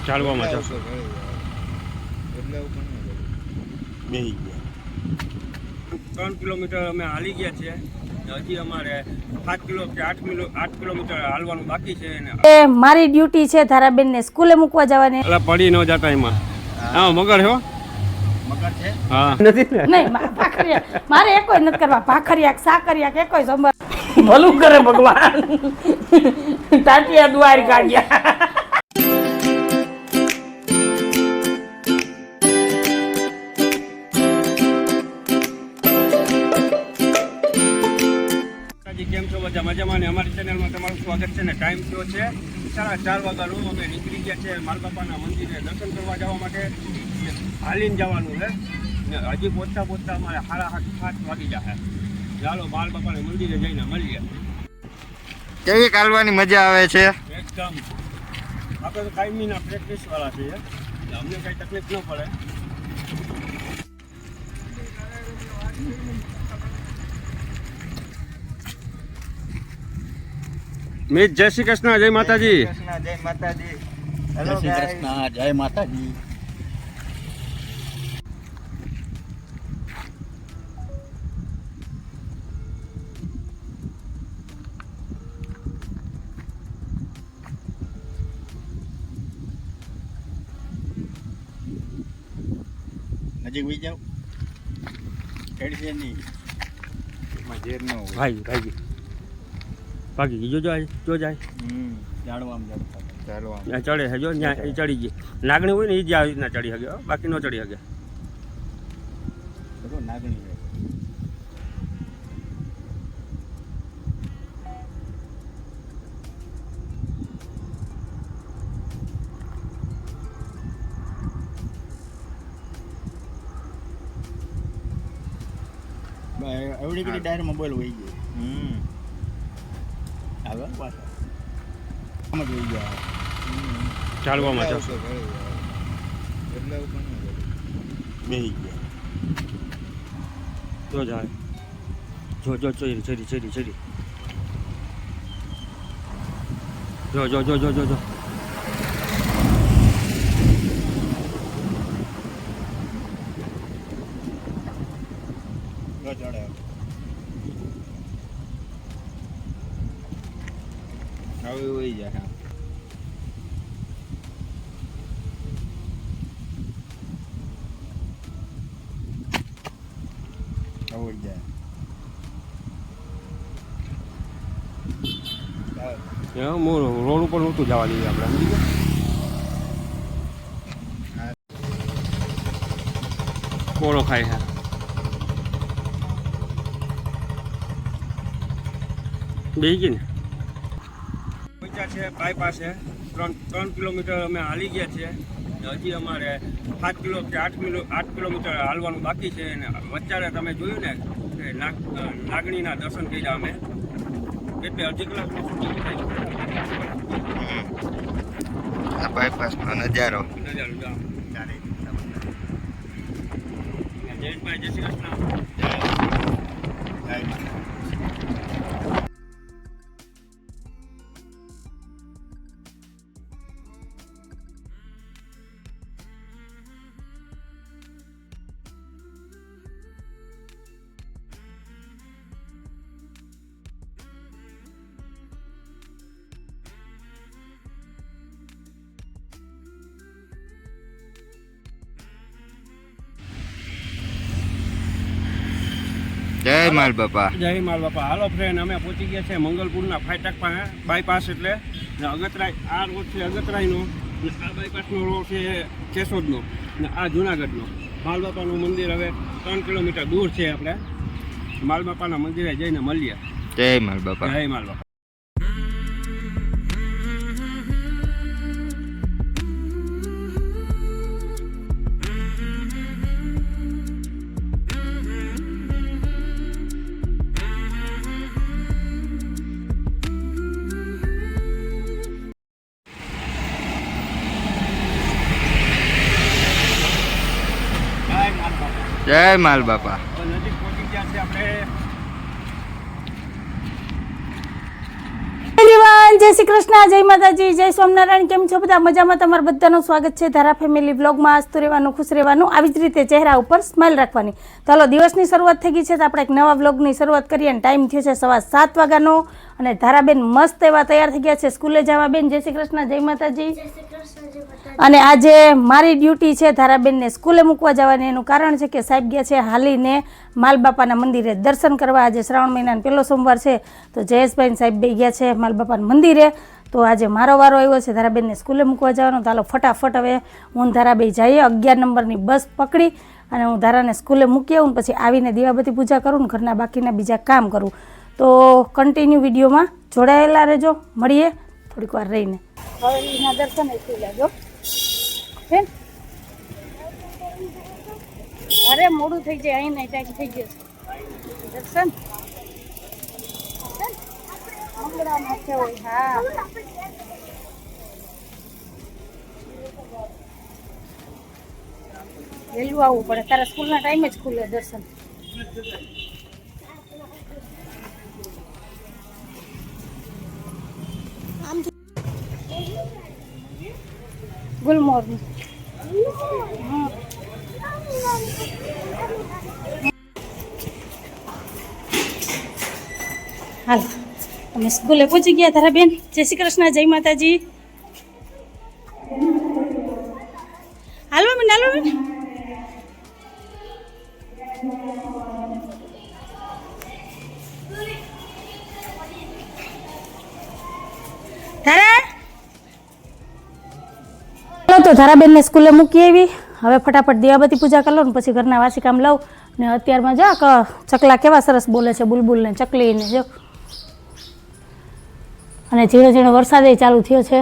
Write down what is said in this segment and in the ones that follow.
ચાલવામાં જશો એટલે ઉપર બેહી ગયા 3 કિલોમીટર અમે હાલી ગયા છીએ હજી અમારે 7 કે 8 કિલોમીટર હાલવાનું બાકી છે એ મારી ડ્યુટી છે ધારાબેન ને સ્કૂલે મૂકવા જવાની એટલે પડી ન જતા એમાં હા મગર હો મગર છે હા નથી ને નહીં ભાખરિયા મારે એકોય નથી કરવા ભાખરિયા સાકરિયા એકોય સંભાળ ભલું કરે ભગવાન ટાટિયા દ્વાર કાઢ્યા કેમ છો બધા મજામાં ને અમારી ચેનલમાં તમારું સ્વાગત છે ને ટાઈમ થયો છે 4:30 વાગ્યાનો અમે નીકળી ગયા છે માલબાપાના મંદિરે દર્શન કરવા જવા માટે હાલીને જવાનું છે ને હજી પહોંચતા અમારે 7:30 વાગી જશે ચાલો માલબાપાના મંદિરે જઈને મળીએ કેવી કાલવાની મજા આવે છે એકદમ આપણે તો કાયમીના પ્રેક્ટિસ વાળા છીએ અમને કઈ તકલીફ ન પડે મિત જય શ્રી કૃષ્ણ જય માતાજી જય માતાજી હેલો ગાઈસ જય માતાજી નજીક વી જાવ કેડી છે ની મજેર નો ભાઈ ભાગી જો જાય જાડવામાં ચાલવા ચડે છે જો ત્યાં ચડી ગઈ લાગણી હોય ને એ જ આવી રીતના ચડી શકે બાકી ન ચડી શકે તો નાગણી છે એવડી કેટલી ડાયરમાં બોલ હોય ગઈ આગળ પાછળ આમ જ હોય ગયા ચાલવામાં જશો એટલે ઉપર બેહી ગયા જો જાય જો ચડી જો ચડે હવે હોય જાય હોય જાય હું રોડ ઉપર નહોતું જવા દઈએ આપણે સમજી ગયા કોળો ખાય છે બેસી ગઈ ને પહોંચ્યા છે બાયપાસ છે 3 કિલોમીટર અમે હાલી ગયા છીએ હજી અમારે 7 કે 8 કિલોમીટર હાલવાનું બાકી છે અને વચ્ચે તમે જોયું ને કે નાગણીના દર્શન કર્યા અમે એટલે અડધી કલાકનો શૂટિંગ થાય આ બાયપાસનો નજારો જયેશભાઈ જય શ્રી કૃષ્ણ જય માલ બાપા જય માલ બાપા હાલો ફ્રેન્ડ અમે પહોંચી ગયા છે મંગલપુરના ફાટક પાસે બાયપાસ એટલે અગતરાય આ રોડ છે અગતરાયનો આ બાયપાસનો રોડ છે કેશોદનો ને આ જુનાગઢનો માલબાપાનું મંદિર હવે 3 કિલોમીટર દૂર છે આપણે માલબાપાના મંદિરે જઈને મળીએ જય માલ બાપા જય માલબાપા જય માલ બાપા નજીક પહોંચી ગયા છે આપણે એવરીવન ફ્રેન્ડ, જય શ્રી કૃષ્ણ, જય માતાજી, જય સ્વામિનારાયણ. કેમ છો બધા? મજામાં? તમારું બધાનું સ્વાગત છે ધારા ફેમિલી વ્લોગમાં. હસતું રહેવાનું, ખુશ રહેવાનું, આવી જ રીતે ચહેરા ઉપર સ્માઇલ રાખવાની. ચાલો, દિવસની શરૂઆત થઈ ગઈ છે તો આપણે એક નવા વ્લોગની શરૂઆત કરીએ. અને ટાઈમ થયો છે 7:15 વાગ્યાનો અને ધારાબેન મસ્ત એવા તૈયાર થઈ ગયા છે સ્કૂલે જવા. બેન, જય શ્રી કૃષ્ણ, જય માતાજી. અને આજે મારી ડ્યુટી છે ધારાબેનને સ્કૂલે મૂકવા જવાની. એનું કારણ છે કે સાહેબ ગયા છે હાલીને માલબાપાના મંદિરે દર્શન કરવા. આજે શ્રાવણ મહિનાનો પહેલો સોમવાર છે તો જયેશભાઈ સાહેબ બે ગયા છે માલબાપાના મંદિરે. તો આજે મારો વારો આવ્યો છે ધારાબેનને સ્કૂલે મૂકવા જવાનો. તો હાલો ફટાફટ હવે હું ધારાબેન જઈએ 11 નંબરની બસ પકડી અને હું ધારાને સ્કૂલે મૂકી આવું. પછી આવીને દીવાબત્તી પૂજા કરું ને ઘરના બાકીના બીજા કામ કરું. તો કન્ટિન્યુ વિડીયોમાં જોડાયેલા રહેજો. મળીએ થોડીક વાર રહીને. હવે એના દર્શન થઈ લેજો. અરે મોડું થઈ જાય, અહીં નહીં ટાઈમ થઈ ગયો છે. દર્શન મંગળામાં છે હોય. હા, વહેલું આવવું પડે. તારા સ્કૂલના ટાઈમે જ ખુલે દર્શન. Good morning. હાલ, અમે સ્કૂલે પહોંચી ગયા તારા બેન. જય શ્રી કૃષ્ણ, જય માતાજી. હાલો બેન, હાલો બેન. તો ધારાબેનને સ્કૂલે મૂકી આવી. હવે ફટાફટ દીવાબત્તી પૂજા કરી લો ને પછી ઘરના વાસી કામ લઉં. ને અત્યારમાં જો ચકલા કેવા સરસ બોલે છે, બુલબુલ ને ચકલી ને જો. અને ઝીણો ઝીણો વરસાદ ચાલુ થયો છે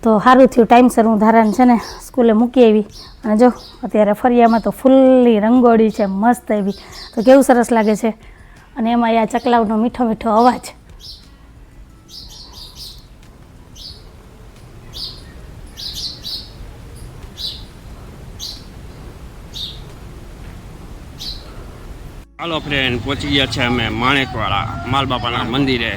તો સારું થયું ટાઈમસર હું ધારાને છે ને સ્કૂલે મૂકી આવી. અને જો અત્યારે ફરિયામાં તો ફૂલ્લી રંગોળી છે મસ્ત એવી. તો કેવું સરસ લાગે છે. અને એમાં આ ચકલાઓનો મીઠો મીઠો અવાજ. હાલો ફ્રેન્ડ, પહોંચી ગયા છે અમે માણેકવાળા માલબાપાના મંદિરે.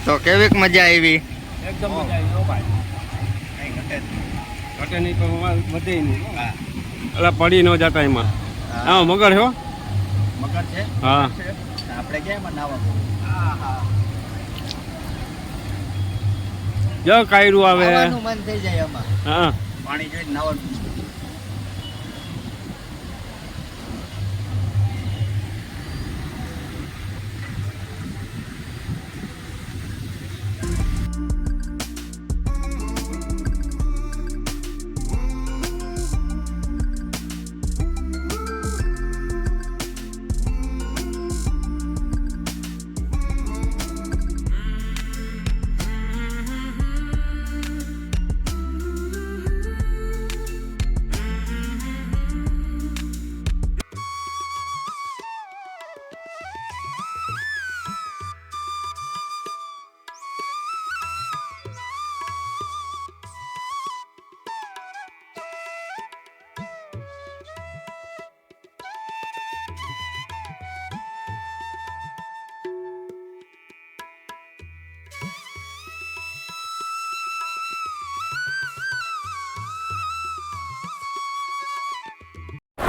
તો કેવીક મજા આવી? એકદમ મજા આવી. ઓ ભાઈ, ઘટે નહીં તો વધે નહીં. એટલે પડી ન જતા એમાં. હા, મગર છો? મગર છે. હા, આપણે ક્યાં નાવા? જો કાયરું આવે. મન થઈ જાય આમાં. હા, પાણી જોઈને નાવાનું.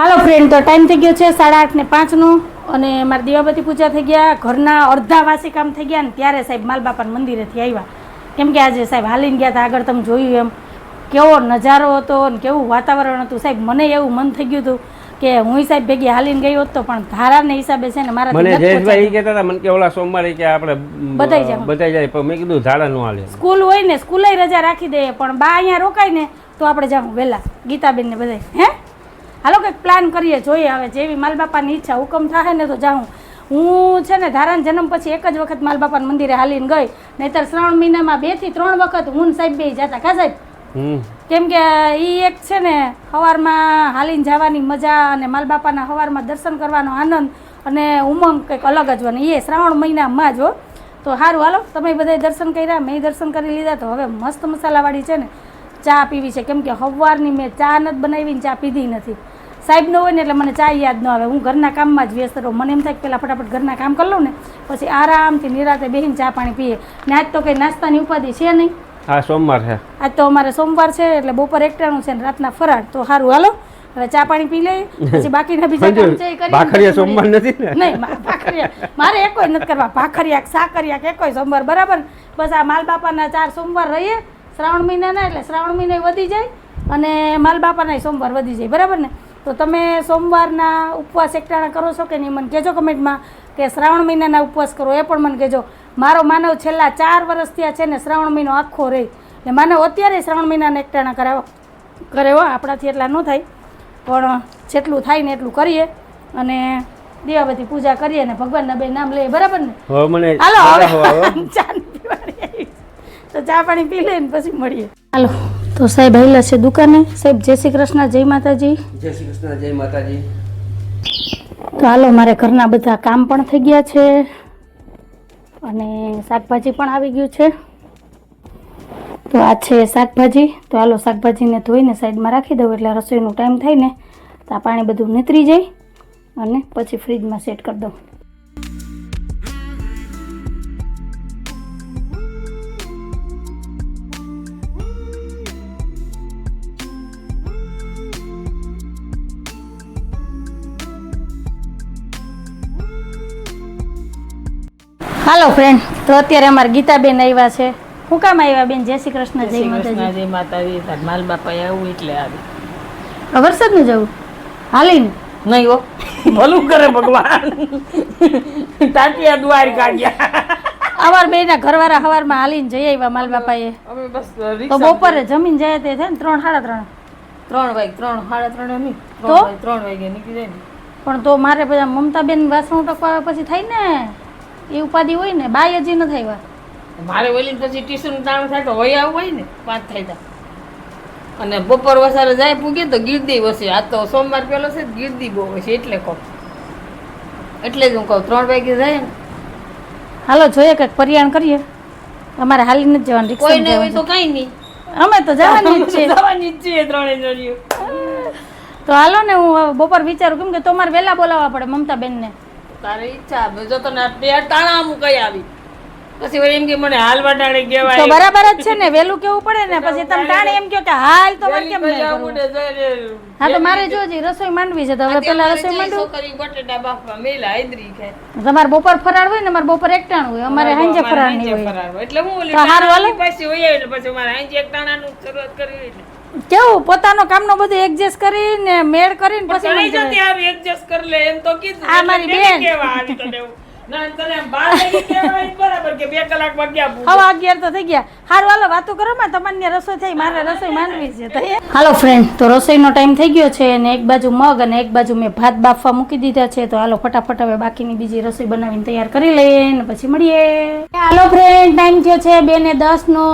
હાલો ફ્રેન્ડ, તો ટાઈમ થઈ ગયો છે 8:05નો અને મારી દીવાબત્તી પૂજા થઈ ગયા, ઘરના અડધા વાસી કામ થઈ ગયા ને ત્યારે સાહેબ માલબાપાના મંદિરેથી આવ્યા. કેમ કે આજે સાહેબ હાલીને ગયા હતા, આગળ તમે જોયું એમ કેવો નજારો હતો ને કેવું વાતાવરણ હતું. સાહેબ મને એવું મન થઈ ગયું હતું કે હું સાહેબ ભેગી હાલીને ગઈ હોત તો, પણ ધારાને હિસાબે છે ને મારા મને જયેશભાઈ કહેતા હતા મને કે ઓલા સોમવારે કે આપણે બધાઈ જાય, પણ મેં કીધું ધારા નો હાલે. સ્કૂલ હોય ને સ્કૂલે રજા રાખી દે, પણ બા અહીંયા રોકાય ને તો આપણે જાઉં વહેલા ગીતાબેન ને બધાય. હે હાલો કંઈક પ્લાન કરીએ, જોઈએ હવે જેવી માલબાપાની ઈચ્છા હુકમ થાય ને તો જાઉં. હું છે ને ધારાના જન્મ પછી એક જ વખત માલબાપાના મંદિરે હાલીને ગઈ, નહીંતર શ્રાવણ મહિનામાં 2 થી 3 વખત હું સાહેબ બે જતા. કા સાહેબ? કેમ કે એ એક છે ને સવારમાં હાલીને જવાની મજા અને માલબાપાના સવારમાં દર્શન કરવાનો આનંદ અને ઉમંગ કંઈક અલગ જ હોય ને, એ શ્રાવણ મહિનામાં જ હો. તો સારું હાલો, તમે બધાય દર્શન કર્યા, મેં દર્શન કરી લીધા. તો હવે મસ્ત મસાલાવાળી છે ને ચા પીવી છે, કેમ કે સવારની મેં ચા નથી બનાવીને ચા પીધી નથી. સાહેબ ન હોય ને એટલે મને ચા યાદ ન આવે, હું ઘરના કામમાં જ વ્યસ્ત રહું. મને એમ થાય કે પહેલાં ફટાફટ ઘરના કામ કરી લઉં ને પછી આરામથી નિરાતે બેસીને ચા પાણી પીએ. ને આજ તો કંઈ નાસ્તાની ઉપાધિ છે નહીં. હા સોમવાર છે આજ તો અમારે સોમવાર છે એટલે બપોર એકટાણું છે ને રાતના ફરાળ. તો સારું હાલો, હવે ચા પાણી પી લઈએ, પછી બાકીના બીજા કામ છે એ કરીએ. ભાખરિયા સોમવાર નથી ને? નહીં, ભાખરિયા મારે એકોય નથી કરવા. ભાખરિયા સાકરિયા એકોય સોમવાર બરાબર. બસ આ માલબાપાના 4 સોમવાર રહીએ શ્રાવણ મહિનાના, એટલે શ્રાવણ મહિના વધી જાય અને માલબાપાના સોમવાર વધી જાય બરાબર ને. તો તમે સોમવારના ઉપવાસ એકટાણા કરો છો કે નહીં મને કહેજો કમેન્ટમાં, કે શ્રાવણ મહિનાના ઉપવાસ કરો એ પણ મને કહેજો. મારો માનવ છેલ્લા 4 વર્ષથી છે ને શ્રાવણ મહિનો આખો રહે, એટલે માનવ અત્યારે શ્રાવણ મહિનાના એકટાણા કરે હો. આપણાથી એટલા ન થાય, પણ જેટલું થાય ને એટલું કરીએ અને દીવાબત્તી પૂજા કરીએ ને ભગવાનના 2 નામ લઈએ બરાબર ને. હાલો ચા પીવાની, તો ચા પાણી પી લઈએ ને પછી મળીએ. હાલો, તો સાહેબ આવેલા છે દુકાને. સાહેબ જય શ્રી કૃષ્ણ, જય માતાજી. જય શ્રી કૃષ્ણ, જય માતાજી. તો હાલો, મારે ઘરના બધા કામ પણ થઈ ગયા છે અને શાકભાજી પણ આવી ગયું છે. તો આ છે શાકભાજી. તો હાલો શાકભાજીને ધોઈને સાઈડમાં રાખી દઉં એટલે રસોઈનો ટાઈમ થાય ને તો આ પાણી બધું નીતરી જાય અને પછી ફ્રીજમાં સેટ કરી દઉં. હાલો ફ્રેન્ડ, તો અત્યારે અમારે ગીતાબેન આવ્યા છે. શું કામ આવ્યા બેન? જય શ્રી કૃષ્ણ, જય માતાજી. જય માતાજી. માલ બાપા આવું એટલે આવી. વરસાદ નું જવું હાલીને નહીં હો, ભલું કરે ભગવાન. તાટિયા દ્વારકા ગયા. અમાર બેના ઘરવાળા સવારમાં હાલીને જઈ આવ્યા માલ બાપાએ. અમે બસ તો બપોરે જમીન જાય તે થાય ને 3 સાડા 3 નહીં, તો? 3 વાગે નીકળી જાય ને. પણ તો મારે બધા મમતાબેન વાસણ ટકવા પછી થાય ને એ ઉપાધિ હોય ને, બાય હજી ન થાય. મારે ઓલી પછી ટ્યુશન ટાણું થાય તો હોય આવું હોય ને 5 થાય તા. અને બપોર વસારે જાય પૂગે તો ગીરદી વસે. આ તો સોમવાર પેલો છે, ગીરદી બહુ વસે એટલે કહું, એટલે જ હું કહું 3 વાગે જાય ને. હાલો જોઈએ કંઈક પરિયાણ કરીએ. અમારે હાલી નથી જવાનું, કોઈ નહીં હોય રિક્ષા તો કાંઈ નહીં, અમે તો જવાની જ છે. જવાની જ છીએ 3 જણીઓ. તો હાલો ને, હું હવે બપોર વિચારું, કેમ કે તમારે વહેલા બોલાવવા પડે મમતાબેનને. તારી ઈચ્છા, જો તને બે ટાણા હું કઈ આવી પછી વળી એમ કે મને હાલવા ટાણે તો કહેવાય. બરાબર જ છે ને, વહેલું કેવું પડે ને. પછી તમે ટાણે એમ કહો કે હાલ તો મારે કેમ નહીં કરવું? હા તો મારે જો હજી રસોઈ માંડવી છે, તો હવે પેલા રસોઈ માંડવું. છોકરી બટેટા બાફવા મેલા હાજરી ખાય. તમારે બપોર ફરાળ હોય ને, અમારે બપોર એકટાણું હોય, અમારે હાંજે ફરાળ નહીં હોય. એટલે હું ઓલી તો હારું હાલો. પાછી હોય એટલે પછી મારે હાંજે એક ટાણાનું શરૂઆત કરવી એટલે કેવું પોતાનો કામનો બધું એડજસ્ટ કરીને મેળ કરીને પછી તને મને જતી આવી એડજસ્ટ કરી લે એમ તો કીધું. આ મારી એટલે બેન. કેવા આવી તને એવું. ના તને 12 વાગે કહેવાય બરાબર કે 2 કલાકમાં ગયા પૂરું. હવે 11 તો થઈ ગયા. હારું હાલો વાતો કરો માં, તમારી રસોઈ થઈ, મારે રસોઈ માંડવી છે. તો હાલો ફ્રેન્ડ, તો રસોઈનો ટાઈમ થઈ ગયો છે અને એક બાજુ મગ અને એક બાજુ મેં ભાત બાફવા મૂકી દીધા છે. તો હાલો ફટાફટ હવે બાકીની બીજી રસોઈ બનાવીને તૈયાર કરી લઈએ ને પછી મળીએ. હાલો ફ્રેન્ડ, ટાઈમ થયો છે 2:10 નો.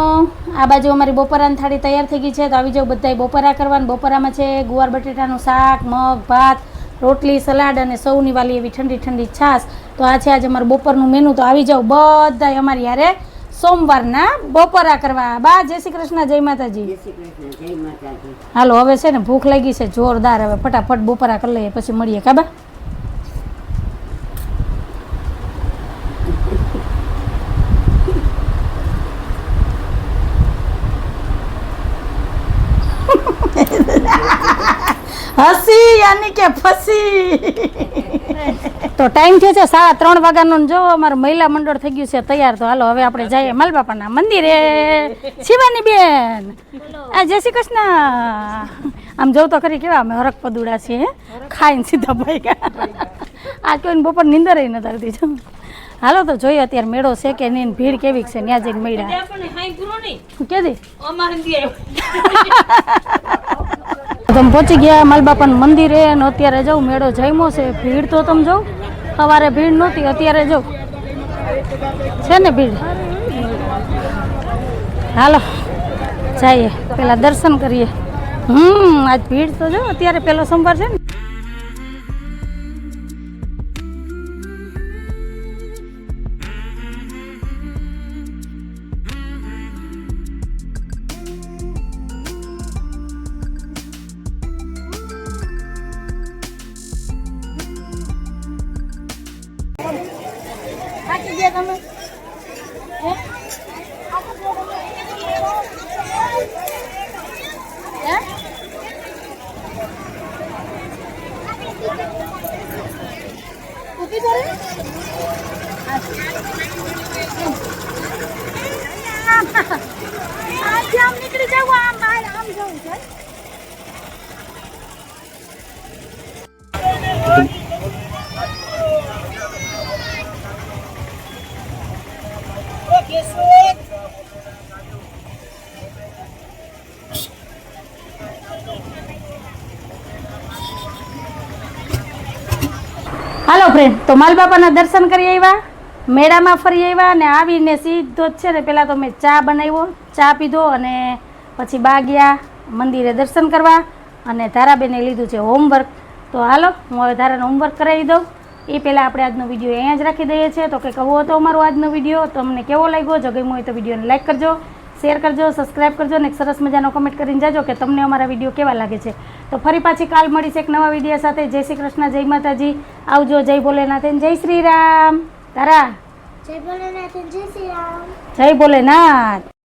આ બાજુ અમારી બપોરાની થાળી તૈયાર થઈ ગઈ છે. તો આવી જાવ બધાય બપોરા કરવાનું. બપોરામાં છે ગુવાર બટેટાનું શાક, મગ, ભાત, રોટલી, સલાડ અને સૌની વાલી એવી ઠંડી ઠંડી છાશ. તો આ છે આજે અમારું બપોરનું મેનુ. તો આવી જાવ બધાય અમારી યારે સોમવારના બપોરા કરવા. બા જય શ્રી કૃષ્ણ, જય માતાજી. હાલો હવે છે ને ભૂખ લાગી છે જોરદાર, હવે ફટાફટ બપોરા કરી લઈએ પછી મળીએ. કાબા હસી યાની કે ફસી. તો ટાઈમ થયો છે 3:30 વાગ્યાનો. જો અમારું મહિલા મંડળ થઈ ગયું છે તૈયાર. તો હાલો હવે આપણે જઈએ માલબાપાના મંદિરે. શિવાની બેન આ જય શ્રી કૃષ્ણ. આમ જોઉં તો ખરી કેવા અમે હરક પદુડા છીએ ખાઈને સીધા ભાઈ. આ કોઈને બપોર નીંદર નથી આવતી. જો હાલો તો જોઈએ અત્યારે મેળો છે કે નહીં, ભીડ કેવી છે ત્યાં જઈને મળ્યા. આપણને હાઈ પૂરો નહીં કેદી અમારે નથી તમે પહોંચી ગયા માલબાપાના મંદિરે અને અત્યારે જાઉં મેળો જામ્યો છે. ભીડ તો તમે જાઉં સવારે ભીડ નહોતી, અત્યારે જાઉં છે ને ભીડ. હાલો જઈએ પેલા દર્શન કરીએ. આજ ભીડ તો જો અત્યારે પેલો સોમવાર છે ને. થાકી ગયા તમે? હે? હે? ઊભી કરે? આજે આમ નીકળી જાવ, આમ બહાર આમ જવું છે. હાલો ફ્રેન્ડ, તો માલબાપાના દર્શન કરી આવ્યા, મેળામાં ફરી આવ્યા અને આવીને સીધો જ છે ને પહેલાં તો મેં ચા બનાવ્યો, ચા પીધો અને પછી બા ગયા મંદિરે દર્શન કરવા અને ધારાબેને લીધું છે હોમવર્ક. તો હાલો હું હવે ધારાનું હોમવર્ક કરાવી દઉં. એ પહેલાં આપણે આજનો વિડીયો અહીંયા જ રાખી દઈએ છીએ. તો કંઈક આવો હતો અમારો આજનો વિડીયો. તમને કેવો લાગ્યો? જો ગમ્યો હોય તો વિડીયોને લાઈક કરજો, શેર કરજો, સબસ્ક્રાઈબ કરજો અને એક સરસ મજાનો કમેન્ટ કરીને જાજો કે તમને અમારા વિડીયો કેવા લાગે છે. તો ફરી પાછી કાલ મળીશ એક નવા વિડીયો સાથે. જય શ્રી કૃષ્ણ, જય માતાજી, આવજો. જય ભોલેનાથ, જય શ્રી રામ. તારા જય ભોલેનાથ, જય શ્રી રામ. જય ભોલેનાથ.